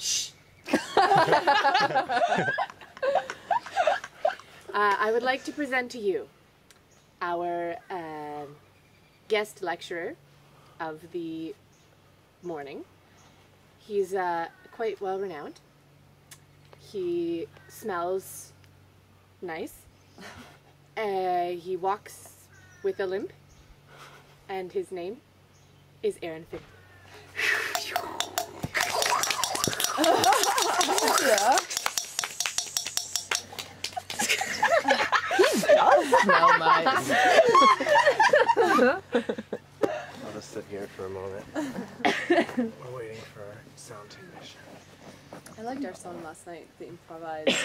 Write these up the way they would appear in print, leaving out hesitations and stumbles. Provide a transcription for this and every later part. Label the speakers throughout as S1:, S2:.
S1: Shh. I would like to present to you our guest lecturer of the morning. He's quite well renowned. He smells nice. He walks with a limp, and his name is Aaron Finbloom.
S2: Yeah. He does smell nice.
S3: I'll just sit here for a moment. We're waiting for our sound technician.
S2: I liked our song last night, the improvised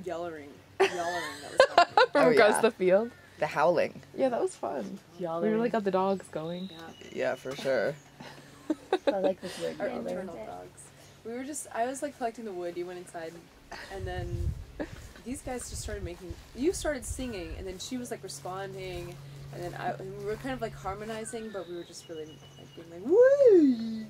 S2: yellering. That was fun.
S4: From across the field.
S5: The howling.
S4: Yeah, that was fun.
S2: Yelling.
S4: We really got the dogs going.
S5: Yeah, for sure.
S6: I like this word.
S2: Our internal dogs. We were just, I was like collecting the wood, you went inside, and then these guys just started you started singing, and then she was like responding, and then we were kind of like harmonizing, but we were just really like being like, woo!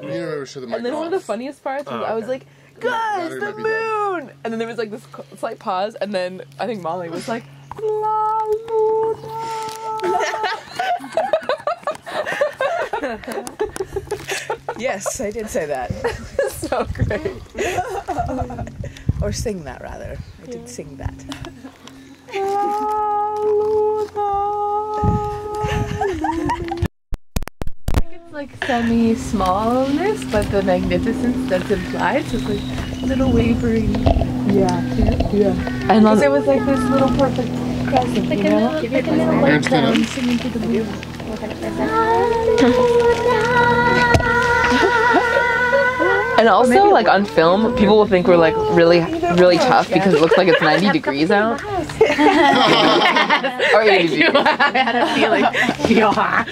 S4: And then one of the funniest parts was I was like, guys, the moon! And then there was like this slight pause, and then I think Molly was like, la luna.
S5: Yes, I did say that.
S4: So great.
S5: Or sing that, rather. I did sing that.
S4: It's like semi-smallness, but the magnificence that's implied, so it's like little wavering. Yeah. And it was like this little perfect crescent,
S6: Like
S4: you know?
S6: a little white clown singing to the moon.
S4: And also, like on film, people will think we're like really tough because it looks like it's 90 degrees out. Or 80 degrees. I had a feeling.
S5: Yeah.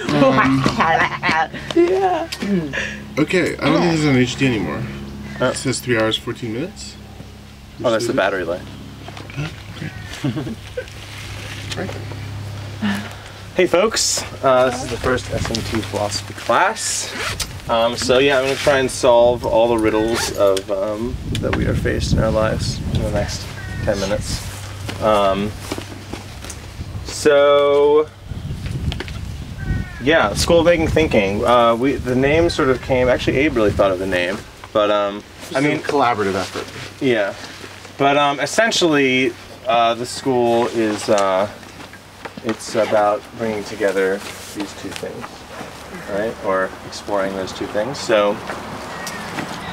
S7: Okay, I don't think this is on HD anymore. It says 3 hours, 14 minutes.
S3: Oh, that's the battery life. Hey folks, this is the first SMT philosophy class. So yeah, I'm going to try and solve all the riddles of that we are faced in our lives in the next 10 minutes. So yeah, School of Making Thinking. The name sort of came. Actually, Abe really thought of the name, but I mean,
S7: collaborative effort.
S3: Yeah, but essentially, the school is it's about bringing together these two things, right? Or exploring those two things. So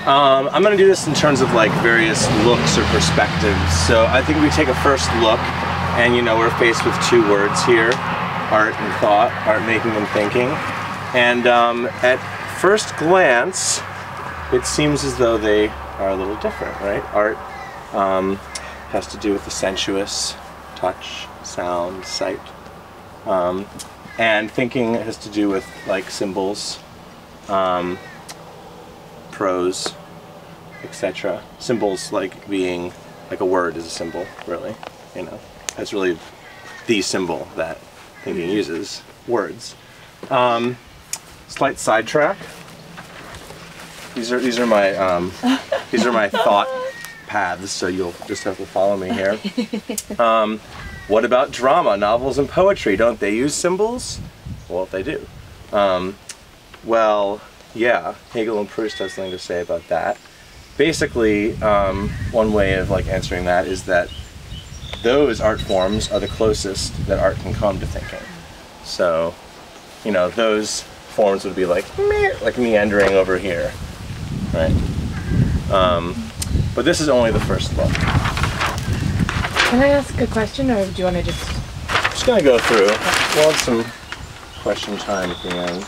S3: I'm going to do this in terms of like various looks or perspectives. So I think we take a first look, and you know we're faced with two words here: art and thought, art making and thinking. And at first glance, it seems as though they are a little different, right? Art has to do with the sensuous, touch, sound, sight. And thinking has to do with like symbols, prose, etc. Symbols like being, like a word is a symbol, really, you know. That's really the symbol that thinking uses, words. Slight sidetrack. These are my thought paths, so you'll just have to follow me here. What about drama, novels, and poetry? Don't they use symbols? Well, they do. Well, yeah, Hegel and Proust has something to say about that. Basically, one way of like answering that is that those art forms are the closest that art can come to thinking. So, you know, those forms would be like meandering over here, right? But this is only the first look.
S4: Can I ask a question, or do you want to just...
S3: I'm just going to go through. We'll have some question time at the end.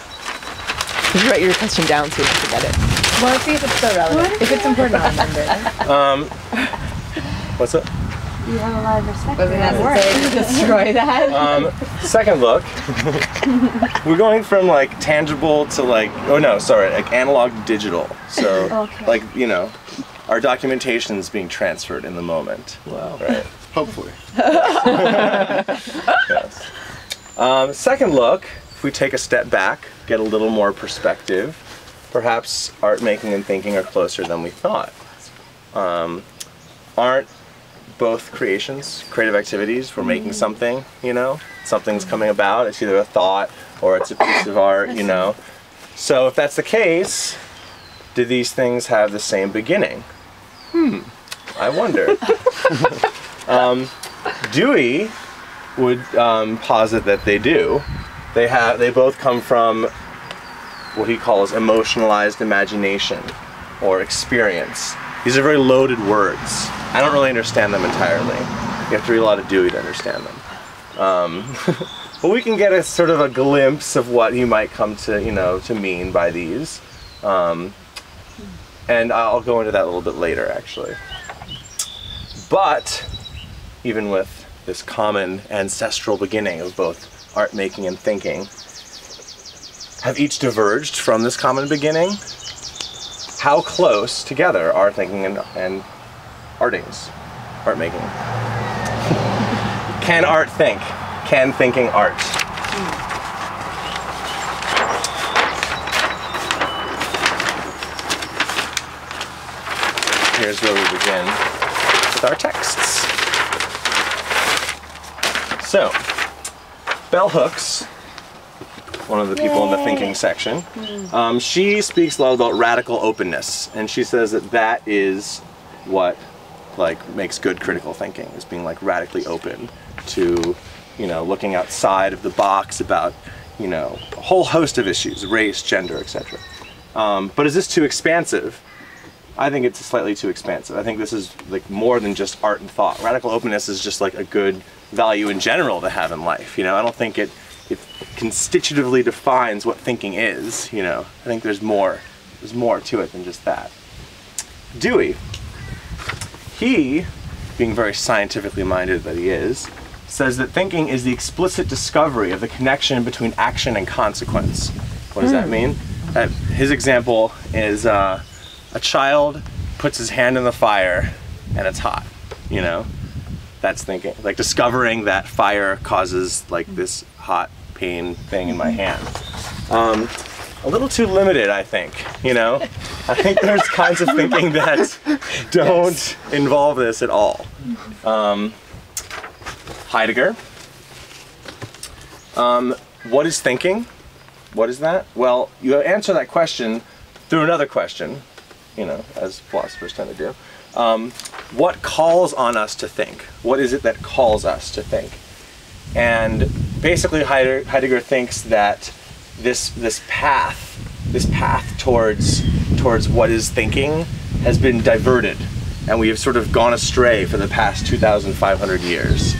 S4: Just write your question down so you don't forget it.
S6: Well, let's see if it's still relevant.
S4: If it's important, I'll remember.
S3: What's up?
S6: You have a lot of respect.
S4: Wasn't necessary to destroy that.
S3: Second look. We're going from like tangible to like, oh no, sorry, like analog to digital. So
S6: Okay.
S3: like, you know, our documentation is being transferred in the moment.
S5: Wow.
S3: Right.
S7: Hopefully.
S3: Yes. Second look, if we take a step back, get a little more perspective, perhaps art making and thinking are closer than we thought. Aren't both creations, creative activities? We're making something, you know? Something's coming about. It's either a thought or it's a piece of art, you know? So if that's the case, do these things have the same beginning? I wonder. Dewey would posit that they do. They both come from what he calls emotionalized imagination or experience. These are very loaded words. I don't really understand them entirely. You have to read a lot of Dewey to understand them. But we can get a sort of a glimpse of what he might come to, you know, to mean by these. And I'll go into that a little bit later, actually. But even with this common ancestral beginning of both art making and thinking, have each diverged from this common beginning? How close together are thinking and artings, art making? Can art think? Can thinking art? Here's where we begin with our texts. So, Bell Hooks, one of the people in the thinking section, she speaks a lot about radical openness, and she says that that is what makes good critical thinking, is being like radically open to, you know, looking outside of the box about, you know, a whole host of issues, race, gender, etc. But is this too expansive? I think it's slightly too expansive. I think this is like more than just art and thought. Radical openness is just like a good value in general to have in life. You know, I don't think it constitutively defines what thinking is. You know, I think there's more to it than just that. Dewey, he, being very scientifically minded that he is, says that thinking is the explicit discovery of the connection between action and consequence. What does that mean? His example is a child puts his hand in the fire and it's hot, you know? That's thinking. Like discovering that fire causes like this hot pain thing in my hand. A little too limited, I think, you know? I think there's kinds of thinking that don't involve this at all. Heidegger. What is thinking? What is that? Well, you answer that question through another question, you know, as philosophers tend to do. What calls on us to think? What is it that calls us to think? And basically Heidegger thinks that this path towards what is thinking has been diverted, and we have sort of gone astray for the past 2,500 years.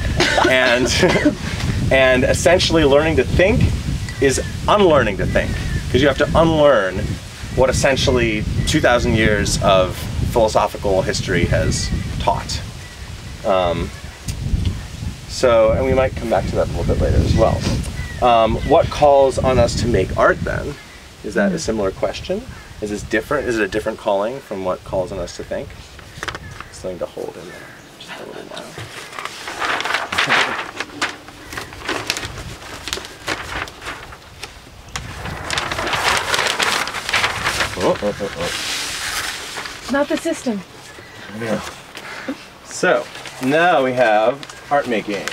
S3: And essentially learning to think is unlearning to think, because you have to unlearn what essentially 2,000 years of philosophical history has taught. And we might come back to that a little bit later as well. What calls on us to make art then? Is that a similar question? Is this different? Is it a different calling from what calls on us to think? Something to hold in there just a little while.
S4: Not the system.
S3: Yeah. So, now we have art making.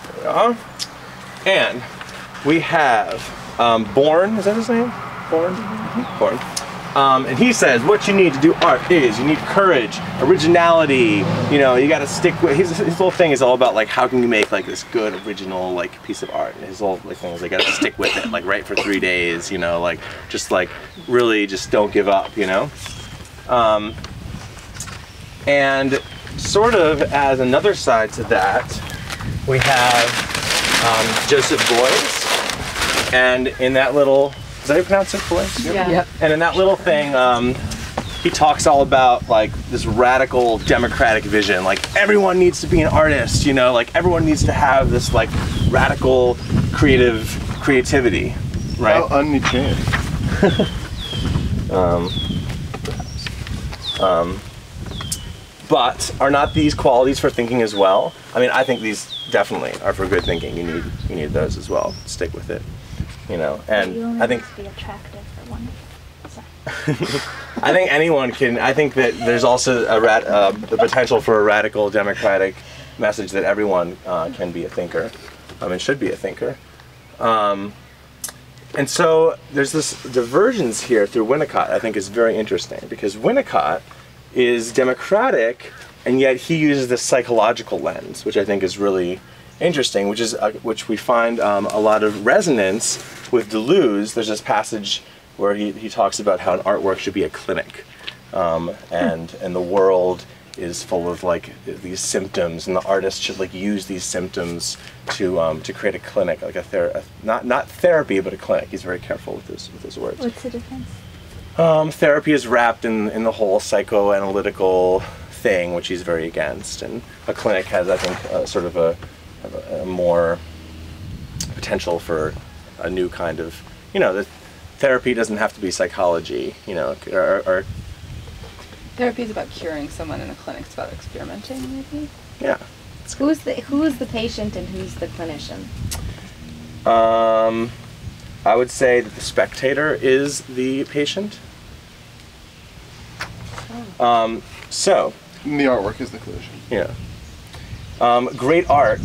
S3: There we are. And we have Born, is that his name? Born? Born. And he says what you need to do art is you need courage, originality, you know, you gotta stick with, his whole thing is all about like how can you make like this good original like piece of art, and his whole like thing is they gotta stick with it, like write for 3 days, you know, like just like really just don't give up, you know. And sort of as another side to that, we have Joseph Beuys, and in that little, is that how you pronounce it, Beuys?
S4: Yeah. Yep.
S3: And in that little thing, he talks all about like this radical democratic vision, like everyone needs to be an artist, you know, like everyone needs to have this like radical creativity, right?
S7: How un-Nietzschean.
S3: But are not these qualities for thinking as well? I mean, I think these definitely are for good thinking. You need those as well. Stick with it. you know.
S6: You
S3: And
S6: only
S3: I think
S6: have to be attractive for one.
S3: I think anyone can. I think that there's also the potential for a radical democratic message that everyone can be a thinker, and should be a thinker. And so there's this divergence here through Winnicott. I think is very interesting because Winnicott is democratic, and yet he uses this psychological lens, which I think is really interesting. Which we find a lot of resonance with Deleuze. There's this passage where he talks about how an artwork should be a clinic, and the world is full of like these symptoms, and the artist should like use these symptoms to create a clinic, like not therapy, but a clinic. He's very careful with his words.
S6: What's the difference?
S3: Therapy is wrapped in the whole psychoanalytical thing, which he's very against, and a clinic has, I think, sort of a more potential for a new kind of, you know, the therapy doesn't have to be psychology, you know, or
S2: Therapy is about curing someone, in a clinic it's about experimenting, maybe?
S3: yeah.
S6: Who's the patient and who's the clinician?
S3: I would say that the spectator is the patient. So.
S7: And the artwork is the collision.
S3: Yeah. Great art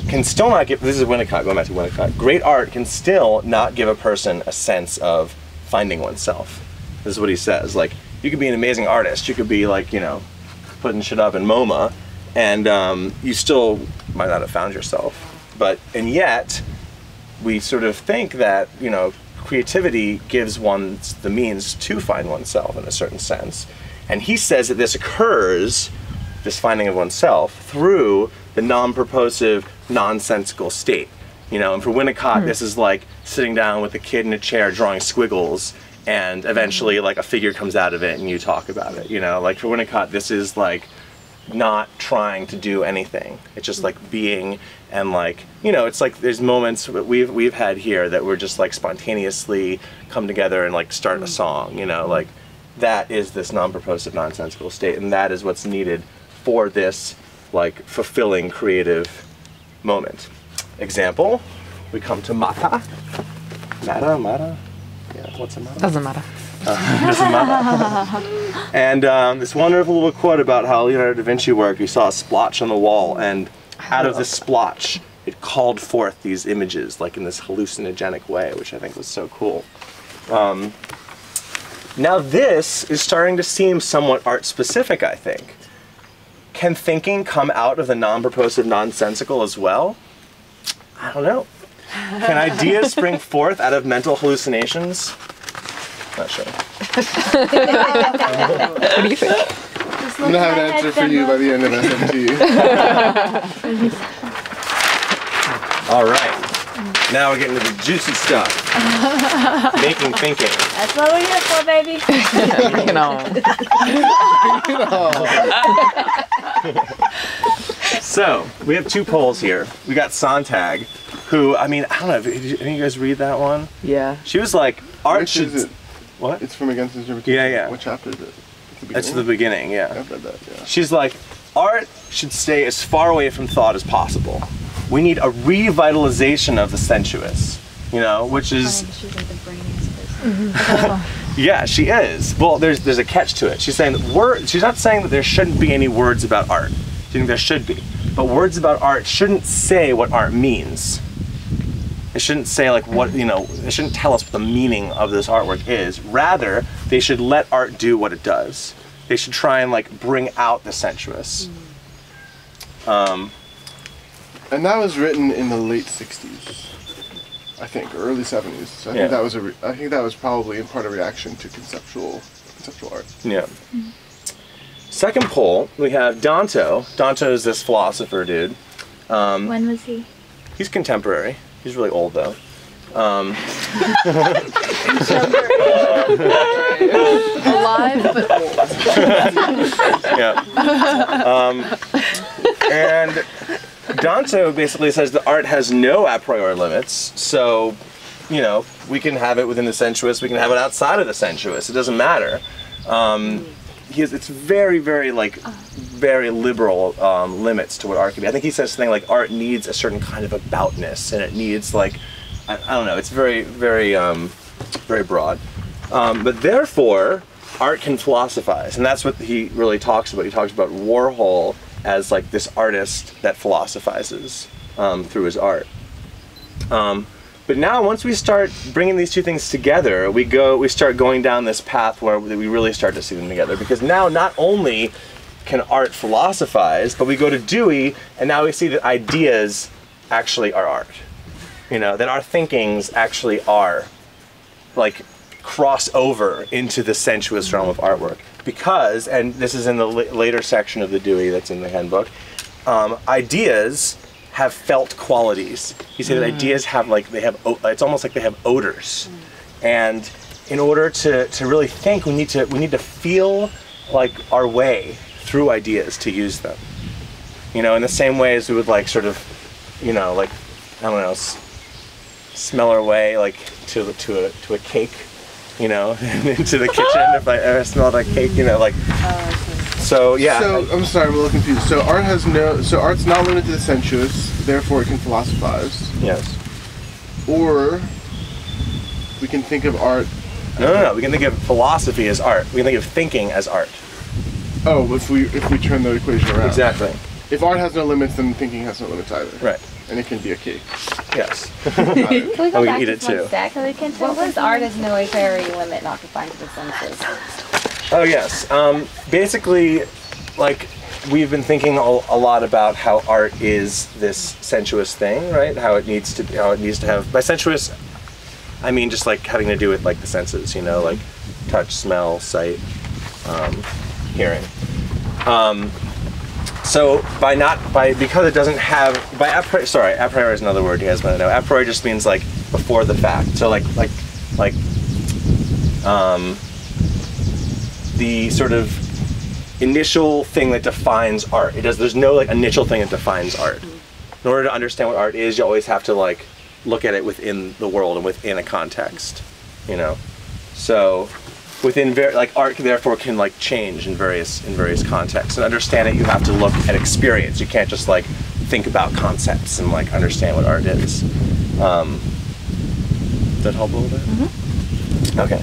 S3: can still not give, this is Winnicott, going back to Winnicott, great art can still not give a person a sense of finding oneself. This is what he says, like, you could be an amazing artist, you could be like, you know, putting shit up in MoMA, and you still might not have found yourself. And yet, we sort of think that, you know, creativity gives one the means to find oneself in a certain sense. And he says that this occurs, this finding of oneself, through the non-purposive, nonsensical state. You know, and for Winnicott, this is like sitting down with a kid in a chair drawing squiggles, and eventually like a figure comes out of it and you talk about it. You know, like for Winnicott, this is like not trying to do anything. It's just like being, and like, you know, it's like there's moments that we've had here that we're just like spontaneously come together and like start a song, you know, like that is this non-purposive, nonsensical state, and that is what's needed for this like fulfilling creative moment. Example, we come to Mata. Mata? Yeah, what's a Mata?
S4: Doesn't matter.
S3: Doesn't matter. And this wonderful little quote about how Leonardo da Vinci worked. We saw a splotch on the wall, and out of this splotch, it called forth these images, like in this hallucinogenic way, which I think was so cool. Now this is starting to seem somewhat art-specific, I think. Can thinking come out of the non-purposive, nonsensical as well? I don't know. Can ideas spring forth out of mental hallucinations? Not sure.
S4: What do you think?
S7: I'm gonna have an answer for you by the end of SMT.
S3: All right. Now we're getting to the juicy stuff. Making thinking.
S6: That's what we're here for, baby.
S4: You know.
S3: So, we have two polls here. We got Sontag, who, I mean, I don't know, did any of you guys read that one?
S4: Yeah.
S3: She was like, art
S7: Which
S3: should...
S7: is it?
S3: What?
S7: It's from Against Interpretation.
S3: Yeah, yeah.
S7: What chapter is it?
S3: It's the beginning, yeah.
S7: I've read that, yeah.
S3: She's like, art should stay as far away from thought as possible. We need a revitalization of the sensuous, you know, which is...
S6: She's like the brainiest person.
S3: Yeah, she is. Well, there's a catch to it. She's saying that she's not saying that there shouldn't be any words about art. She thinks there should be. But words about art shouldn't say what art means. It shouldn't say like what, you know, it shouldn't tell us what the meaning of this artwork is. Rather, they should let art do what it does. They should try and like bring out the sensuous.
S7: And that was written in the late 60s, I think, or early 70s. So I think that was I think that was probably in part a reaction to conceptual art.
S3: Yeah. Second poll, we have Danto. Danto is this philosopher dude.
S6: When was he?
S3: He's contemporary. He's really old though.
S2: Alive but old.
S3: Yeah. And Danto basically says that art has no a priori limits, so, you know, we can have it within the sensuous, we can have it outside of the sensuous, it doesn't matter. It's very, very, like, very liberal limits to what art can be. I think he says something like art needs a certain kind of aboutness, and it needs, like, I don't know. It's very, very, very broad. But therefore, art can philosophize, and that's what he really talks about. He talks about Warhol as like this artist that philosophizes through his art. But now, once we start bringing these two things together, we start going down this path where we really start to see them together. Because now, not only can art philosophize, but we go to Dewey, and now we see that ideas actually are art. You know, that our thinkings actually are, like, cross over into the sensuous realm of artwork. Because, and this is in the later section of the Dewey that's in the handbook, ideas have felt qualities. He said that ideas have it's almost like they have odors. And in order to really think, we need to feel like our way through ideas to use them. You know, in the same way as we would like sort of, you know, like, I don't know, smell our way like to a cake, you know, into the kitchen. If I ever smelled a cake, you know, like. So yeah.
S7: So I'm sorry, I'm a little confused. So art's not limited to the sensuous, therefore it can philosophize.
S3: Yes.
S7: Or we can think of art.
S3: No. We can think of philosophy as art. We can think of thinking as art.
S7: Oh, if we turn the equation around.
S3: Exactly.
S7: If art has no limits, then thinking has no limits either.
S3: Right.
S7: And it can be a cake.
S3: Yes.
S6: Can we
S3: And
S6: go
S3: we
S6: back
S3: can eat
S6: to
S3: it
S6: one
S3: too.
S6: sec? What was art as military limit not confined to the senses?
S3: Oh yes. Basically, like, we've been thinking a lot about how art is this sensuous thing, right? How it needs to have. By sensuous, I mean just like having to do with like the senses, you know, like touch, smell, sight, hearing. So because it doesn't have a priori is another word you guys might know. A priori just means like before the fact. So like the sort of initial thing that defines art. There's no like initial thing that defines art. In order to understand what art is, you always have to like look at it within the world and within a context, you know. So within art therefore can like change in various contexts. And understand it, you have to look at experience. You can't just like think about concepts and like understand what art is. Does that help a little bit? Mm-hmm. Okay.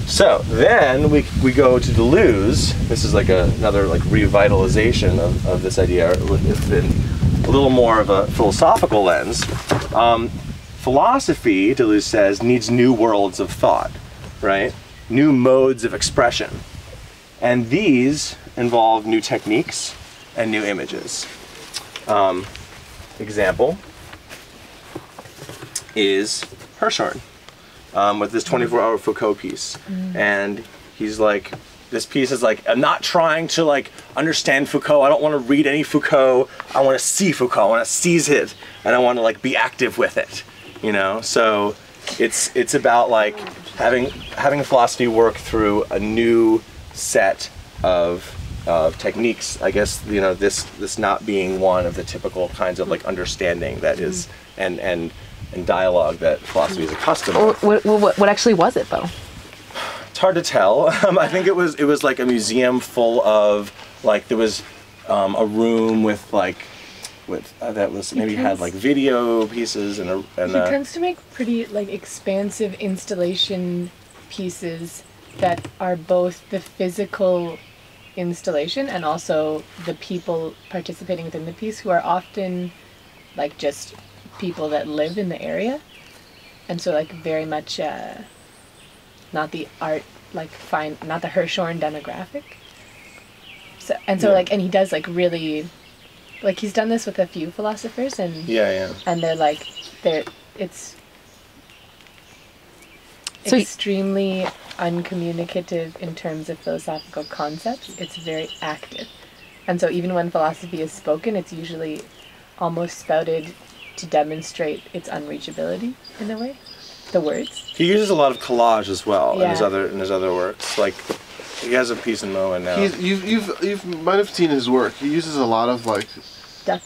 S3: So then we go to Deleuze. This is like another like revitalization of this idea within a little more of a philosophical lens. Philosophy, Deleuze says, needs new worlds of thought, right? New modes of expression. And these involve new techniques and new images. Example is Hirshhorn. With this 24-hour Foucault piece. And he's like, this piece is like, I'm not trying to like understand Foucault. I don't want to read any Foucault. I want to see Foucault. I want to seize it. And I want to like be active with it, you know? So it's about like having philosophy work through a new set of techniques. I guess, you know, this not being one of the typical kinds of like understanding that is, and dialogue that philosophy is accustomed to.
S4: What actually was it, though?
S3: It's hard to tell. I think it was like a museum full of like, there was a room with that was maybe had like video pieces and
S1: he tends to make pretty like expansive installation pieces that are both the physical installation and also the people participating within the piece, who are often like just people that live in the area, and so like very much not the art like not the Hirshhorn demographic. So and he does like really like, he's done this with a few philosophers, and and it's so extremely uncommunicative in terms of philosophical concepts. It's very active, and so even when philosophy is spoken, it's usually almost spouted to demonstrate its unreachability in a way. The words.
S3: He uses a lot of collage as well in his other works. Like, he has a piece in Moa now.
S7: You might have seen his work. He uses a lot of like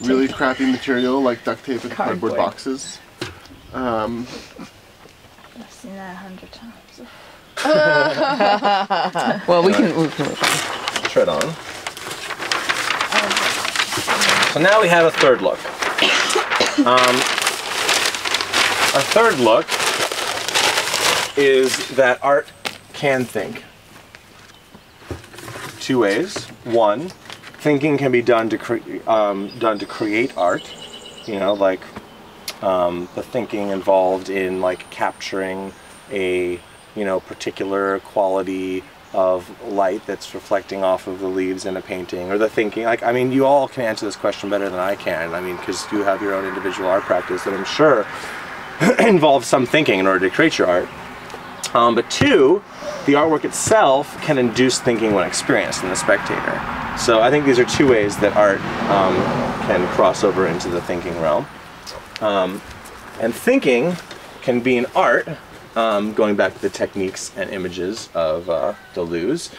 S7: really crappy material, like duct tape and cardboard boxes.
S6: I've seen that 100 times.
S4: Well, we can
S3: tread on. So now we have a third look. a third look is that art can think. Two ways. One, thinking can be done to create art. You know, like the thinking involved in like capturing a particular quality of light that's reflecting off of the leaves in a painting, or the thinking, like, I mean, you all can answer this question better than I can. I mean, because you have your own individual art practice that I'm sure involves some thinking in order to create your art. But two, the artwork itself can induce thinking when experienced in the spectator. So I think these are two ways that art can cross over into the thinking realm. And thinking can be an art, going back to the techniques and images of Deleuze.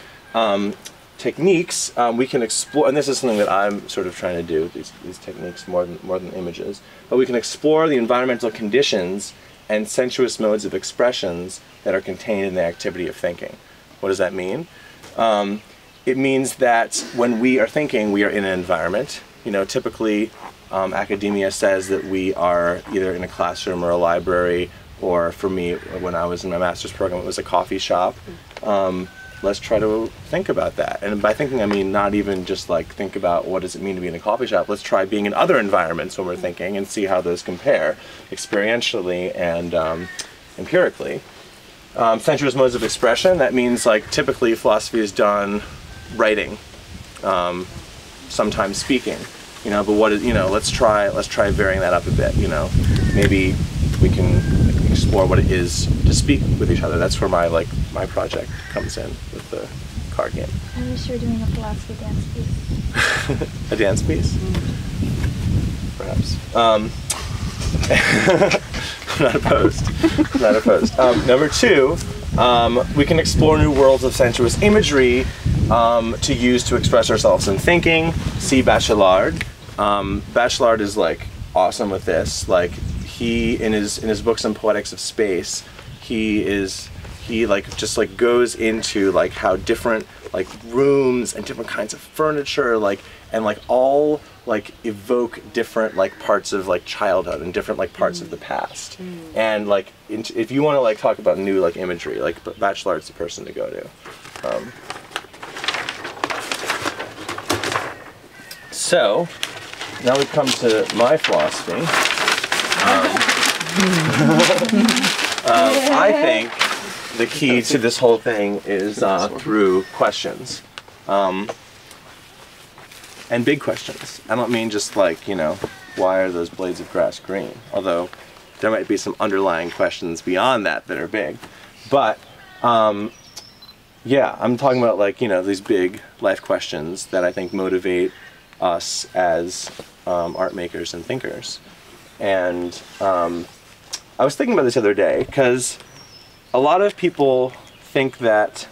S3: Techniques we can explore, and this is something that I'm sort of trying to do, these techniques more than images, but we can explore the environmental conditions and sensuous modes of expressions that are contained in the activity of thinking. What does that mean? It means that when we are thinking, we are in an environment. Typically academia says that we are either in a classroom or a library, or for me, when I was in my master's program, it was a coffee shop. Let's try to think about that. And by thinking, I mean not even just like think about what does it mean to be in a coffee shop. Let's try being in other environments when we're thinking and see how those compare experientially and empirically. Sensuous modes of expression, that means like typically philosophy is done writing, sometimes speaking, but what is, let's try varying that up a bit, maybe we can explore what it is to speak with each other. That's where my project comes in with the card game.
S6: I wish you were doing a philosophy dance piece.
S3: A dance piece? Perhaps. Not opposed. Not opposed. Number two, we can explore new worlds of sensuous imagery to use to express ourselves in thinking. See Bachelard. Bachelard is like awesome with this. Like he in his books on poetics of space, he just like goes into like how different like rooms and different kinds of furniture and all like evoke different like parts of like childhood and different like parts of the past. And like if you want to like talk about new like imagery, like Bachelard's the person to go to. So now we come to my philosophy. I think the key to this whole thing is through questions. And big questions. I don't mean just like, why are those blades of grass green? Although there might be some underlying questions beyond that that are big. But yeah, I'm talking about like, these big life questions that I think motivate us as art makers and thinkers. And I was thinking about this the other day because a lot of people think that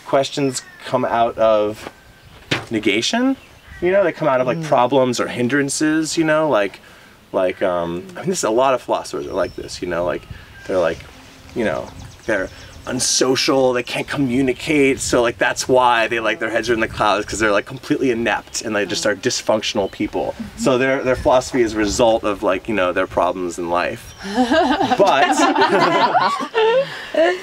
S3: questions come out of negation. They come out of like problems or hindrances. I mean, this is a lot of philosophers are like this. They're unsocial, they can't communicate, so like that's why they like their heads are in the clouds, because they're like completely inept and they just are dysfunctional people. So their philosophy is a result of like their problems in life. But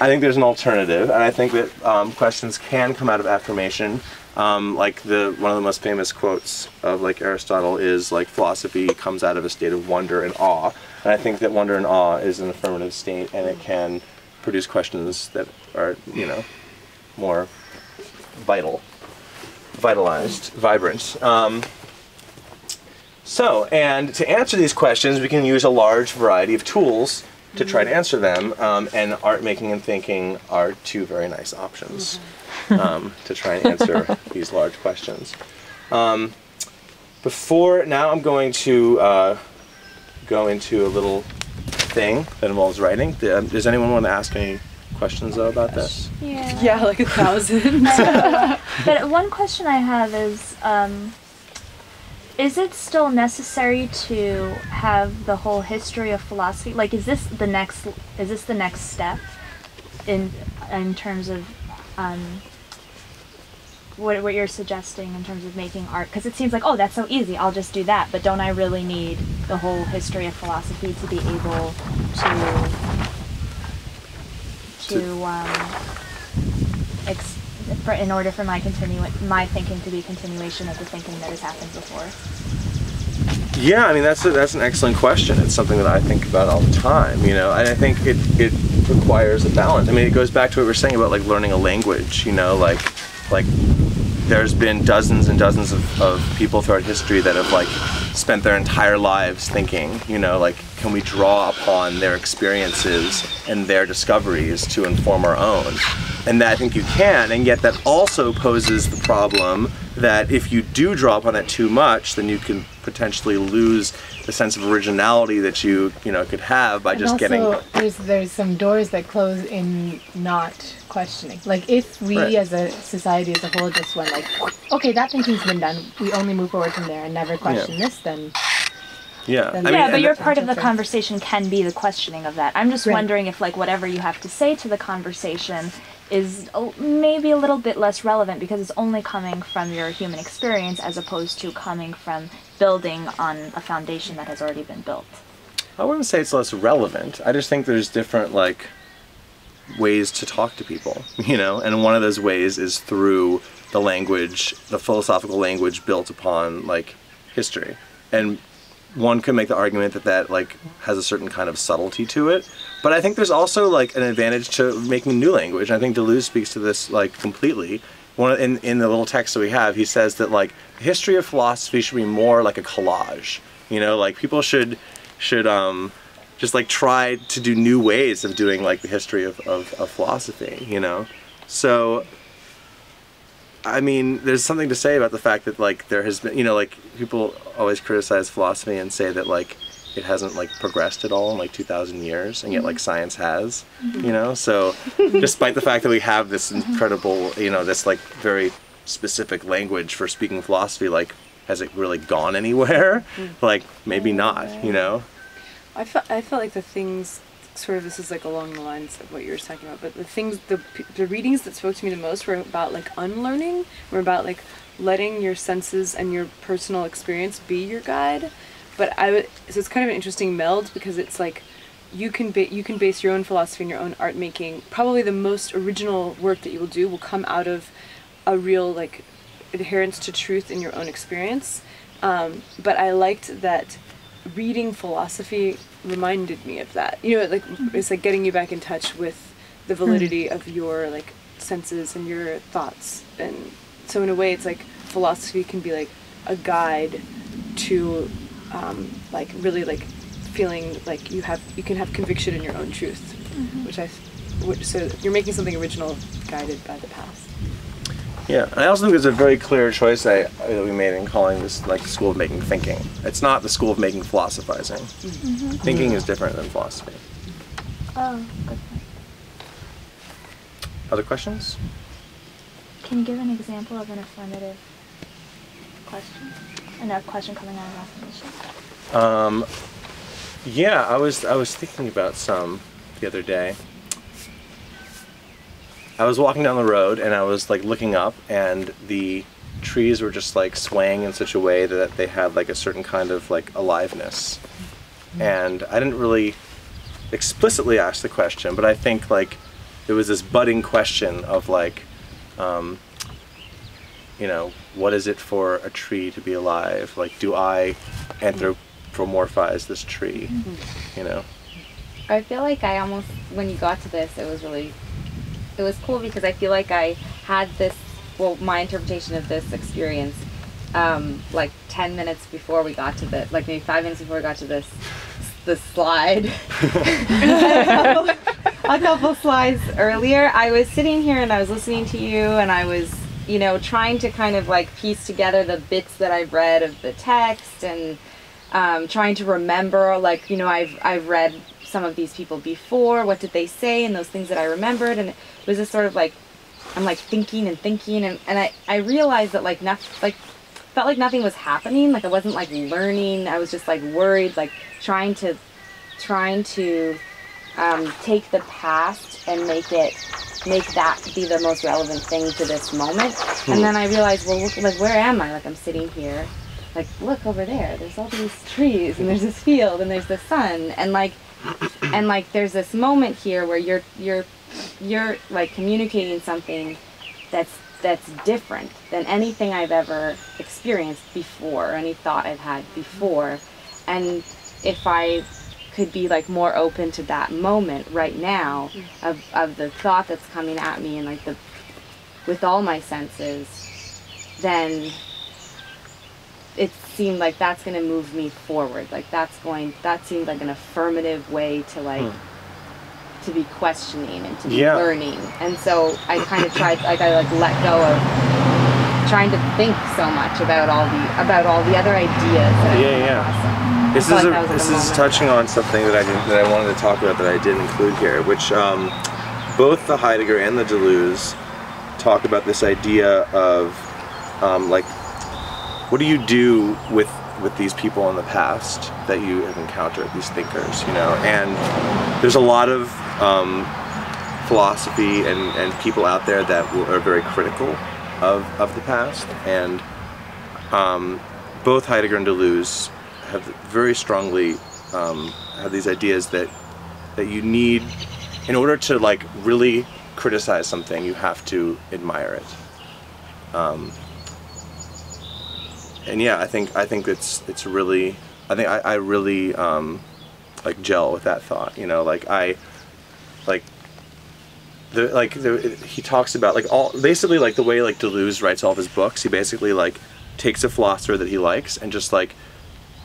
S3: I think there's an alternative, and I think that questions can come out of affirmation. Like one of the most famous quotes of like Aristotle is like philosophy comes out of a state of wonder and awe, and I think that wonder and awe is an affirmative state, and it can produce questions that are, more vitalized, vibrant. And to answer these questions, we can use a large variety of tools to try to answer them, and art making and thinking are two very nice options to try and answer these large questions. Now I'm going to go into a little thing that involves writing. Does anyone want to ask any questions though about this?
S2: Yeah, like 1,000.
S6: But one question I have is it still necessary to have the whole history of philosophy? Like, is this the next step in terms of what you're suggesting in terms of making art, because it seems like, oh, that's so easy, I'll just do that, but don't I really need the whole history of philosophy to be able in order for my thinking to be a continuation of the thinking that has happened before?
S3: Yeah, I mean, that's an excellent question. It's something that I think about all the time, and I think it requires a balance. I mean, it goes back to what we were saying about like learning a language, like there's been dozens and dozens of people throughout history that have like spent their entire lives thinking, like, can we draw upon their experiences and their discoveries to inform our own? And that I think you can, and yet that also poses the problem that if you do draw upon that too much, then you can potentially lose the sense of originality that you could have by just getting.
S1: There's some doors that close in not questioning. Like if we as a society as a whole just went like, okay, that thinking's been done, we only move forward from there and never question this, then.
S3: Yeah.
S6: But your part of the conversation can be the questioning of that. I'm just wondering if like whatever you have to say to the conversation is maybe a little bit less relevant because it's only coming from your human experience as opposed to coming from building on a foundation that has already been built.
S3: I wouldn't say it's less relevant. I just think there's different like ways to talk to people, and one of those ways is through the language, the philosophical language built upon like history. And one could make the argument that like has a certain kind of subtlety to it, but I think there's also like an advantage to making new language. I think Deleuze speaks to this like completely. In the little text that we have, he says that like the history of philosophy should be more like a collage. Like people should just like try to do new ways of doing like the history of philosophy. So. I mean, there's something to say about the fact that like there has been, like people always criticize philosophy and say that like it hasn't like progressed at all in like 2,000 years, and yet like science has, So despite the fact that we have this incredible, this like very specific language for speaking philosophy, like has it really gone anywhere? Like maybe not,
S2: I felt like the things. Sort of, this is like along the lines of what you were talking about, but the readings that spoke to me the most were about like unlearning, were about like letting your senses and your personal experience be your guide. But so it's kind of an interesting meld because it's like you can base your own philosophy and your own art making. Probably the most original work that you will do will come out of a real like adherence to truth in your own experience. But I liked that reading philosophy reminded me of that. It's like getting you back in touch with the validity of your like senses and your thoughts. And so in a way it's like philosophy can be like a guide to like really like feeling like you can have conviction in your own truth, so you're making something original guided by the past.
S3: Yeah, and I also think there's a very clear choice that we made in calling this like the school of making thinking. It's not the school of making philosophizing. Thinking is different than philosophy.
S6: Oh, good point.
S3: Other questions?
S6: Can you give an example of an affirmative question? And a question coming out of affirmation?
S3: Yeah, I was thinking about some the other day. I was walking down the road and I was like looking up, and the trees were just like swaying in such a way that they had like a certain kind of like aliveness. And I didn't really explicitly ask the question, but I think like there was this budding question of like, what is it for a tree to be alive? Like, do I anthropomorphize this tree?
S8: I feel like when you got to this, it was cool because I feel like I had my interpretation of this experience, like 10 minutes before we got to like maybe 5 minutes before we got to this slide. A couple slides earlier, I was sitting here and I was listening to you, and I was, trying to kind of like piece together the bits that I've read of the text, and trying to remember, like, I've read some of these people before, what did they say, and those things that I remembered, and it was just sort of like, I'm like thinking, and I realized that felt like nothing was happening, like I wasn't like learning, I was just like worried, like trying to take the past and make that be the most relevant thing to this moment. And then I realized, well, look, like, where am I? Like, I'm sitting here, like, look over there, there's all these trees, and there's this field, and there's the sun, and like there's this moment here where you're like communicating something that's different than anything I've ever experienced before, or any thought I've had before. And if I could be like more open to that moment right now of the thought that's coming at me, and like with all my senses, then it seemed like that's going to move me forward. Like that seemed like an affirmative way to like to be questioning and to be learning. And so I kind of tried, like, I like let go of trying to think so much about all the other ideas that
S3: This is touching on something that I wanted to talk about that I didn't include here, which both the Heidegger and the Deleuze talk about this idea of like, what do you do with these people in the past that you have encountered, these thinkers, you know? And there's a lot of philosophy and people out there that are very critical of the past, and both Heidegger and Deleuze have very strongly have these ideas that you need, in order to like really criticize something, you have to admire it. And yeah, I think it's really, I really like gel with that thought, you know, like he talks about like all, basically like the way like Deleuze writes all of his books, he basically like takes a philosopher that he likes and just like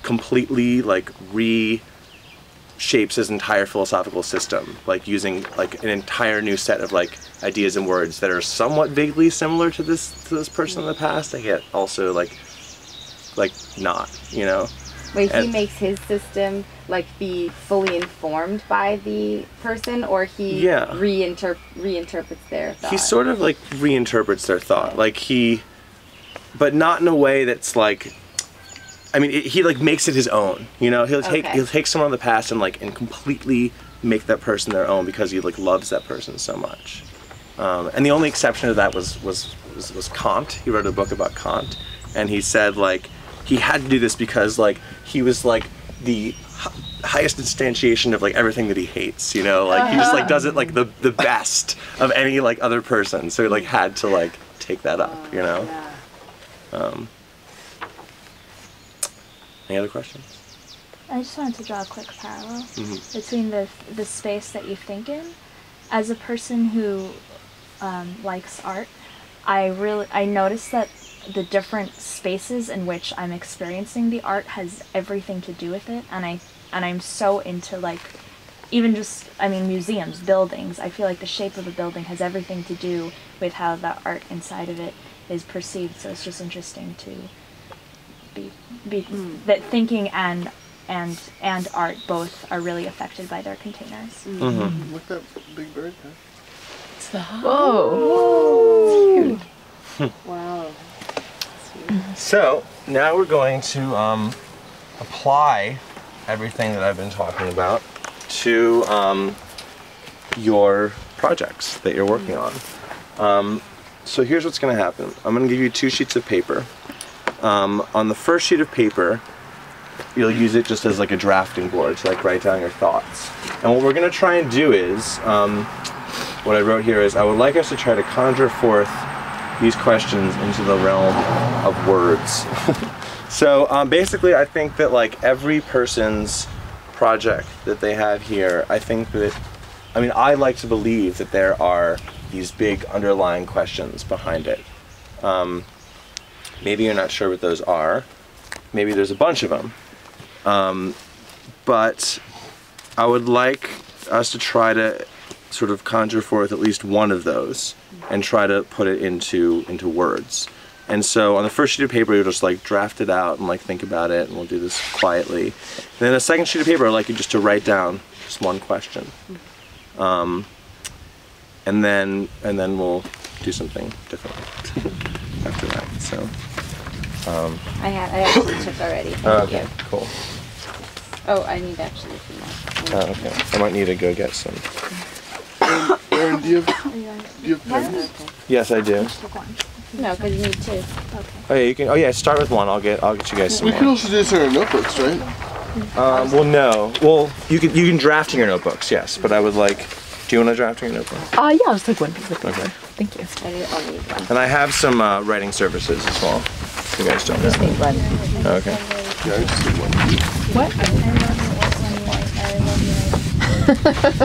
S3: completely like reshapes his entire philosophical system, like using like an entire new set of like ideas and words that are somewhat vaguely similar to this person in the past, and yet also like not, you know.
S8: Wait, he makes his system like be fully informed by the person, or he reinterprets their thought?
S3: He sort of like reinterprets their thought, like but not in a way that's like, I mean, he like makes it his own, you know. He'll take someone in the past and completely make that person their own because he like loves that person so much. And the only exception to that was Kant. He wrote a book about Kant, and he said like he had to do this because like he was like the highest instantiation of like everything that he hates, you know, like he just like does it like the best of any like other person, so he like had to like take that up, you know. Any other questions?
S6: I just wanted to draw a quick parallel between the space that you think in. As a person who likes art, I noticed that the different spaces in which I'm experiencing the art has everything to do with it, and I'm so into like, even just, I mean, museums, buildings. I feel like the shape of a building has everything to do with how the art inside of it is perceived. So it's just interesting to be that thinking and art both are really affected by their containers.
S7: Look at that big bird. Huh?
S1: It's the
S4: Whoa.
S1: Cute.
S2: Wow.
S3: So now we're going to apply everything that I've been talking about to your projects that you're working on. So here's what's going to happen. I'm going to give you 2 sheets of paper. On the first sheet of paper, you'll use it just as like a drafting board to like write down your thoughts. And what we're going to try and do is, what I wrote here is, I would like us to try to conjure forth these questions into the realm of words. So basically I think that like every person's project that they have here, I think that, I mean, I like to believe that there are these big underlying questions behind it. Maybe you're not sure what those are. Maybe there's a bunch of them. But I would like us to try to sort of conjure forth at least one of those and try to put it into words. And so on the first sheet of paper, you'll just like draft it out and like think about it, and we'll do this quietly. And then the second sheet of paper, I'd like you just to write down just one question. And then we'll do something different after that. So
S8: I actually took already. Thank you.
S3: Cool.
S8: Oh, I need actually a few more.
S3: Oh, okay. I might need to go get some.
S7: Aaron, do you have pens?
S3: Yes, I do.
S8: No, because you need two.
S3: Oh yeah, you can. Oh yeah, start with one. I'll get you guys some
S7: We
S3: more.
S7: could also do this in our notebooks, right?
S3: Well, no. Well, you can draft in your notebooks, yes. But I would like. Do you want to draft in your notebook?
S4: Yeah, I'll just take one piece of paper.
S3: Okay.
S4: Thank you.
S8: I'll need one.
S3: And I have some writing services as well. You guys don't know.
S4: Just need one.
S3: Okay.
S7: Yeah, I just need one.
S4: What?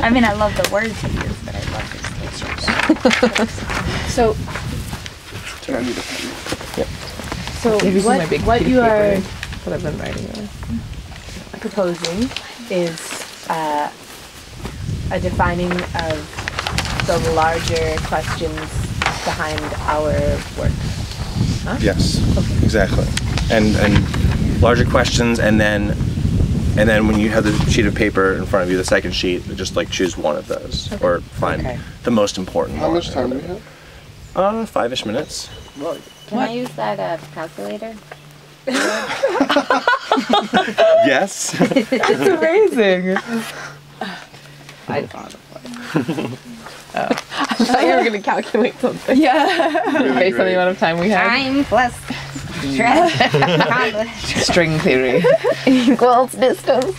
S6: I mean, I love the words you use, but I love this picture.
S1: So,
S7: And I need a pen.
S1: so
S4: Maybe this is my big
S1: what
S4: piece
S1: you
S4: of
S1: are
S4: paper that I've been writing on.
S1: proposing is a defining of the larger questions behind our work.
S3: Yes. Exactly. And larger questions, and then when you have the sheet of paper in front of you, the second sheet, just like choose one of those, or find the most important
S7: How
S3: one.
S7: much time do we have?
S3: 5-ish minutes.
S7: Right.
S8: Can I use that calculator?
S3: Yes.
S4: It's amazing. I thought of it. I thought you were going to calculate something.
S1: Yeah.
S4: Based on the amount of time we have.
S8: Time plus stress.
S4: String theory equals distance.